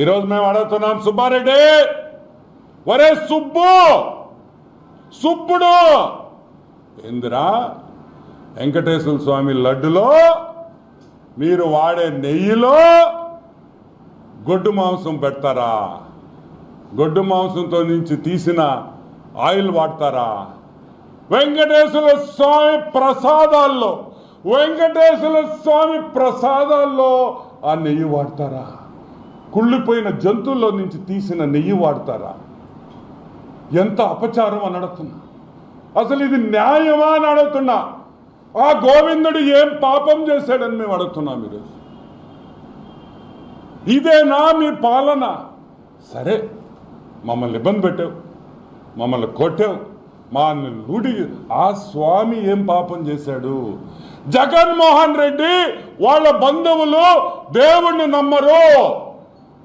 ఈరోజు మేము అడుగుతున్నాం, సుబ్బారెడ్డి, ఒరే సుబ్బుడు ఇందిరా వెంకటేశ్వర స్వామి లడ్డులో మీరు వాడే నెయ్యిలో గొడ్డు మాంసం పెడతారా? గొడ్డు మాంసంతో నుంచి తీసిన ఆయిల్ వాడతారా? వెంకటేశ్వర స్వామి ప్రసాదాల్లో ఆ నెయ్యి వాడతారా? కుళ్ళిపోయిన జంతువుల్లో నుంచి తీసిన నెయ్యి వాడతారా? ఎంత అపచారం అని అడుగుతున్నా. అసలు ఇది న్యాయమా అని అడుగుతున్నా. ఆ గోవిందుడు ఏం పాపం చేశాడని మేము అడుగుతున్నాం. ఈరోజు ఇదేనా మీ పాలన? సరే, మమ్మల్ని ఇబ్బంది పెట్టావు, మమ్మల్ని కొట్టావు, మా లూడి. ఆ స్వామి ఏం పాపం చేశాడు? జగన్మోహన్ రెడ్డి వాళ్ళ బంధువులు దేవుణ్ణి నమ్మరు.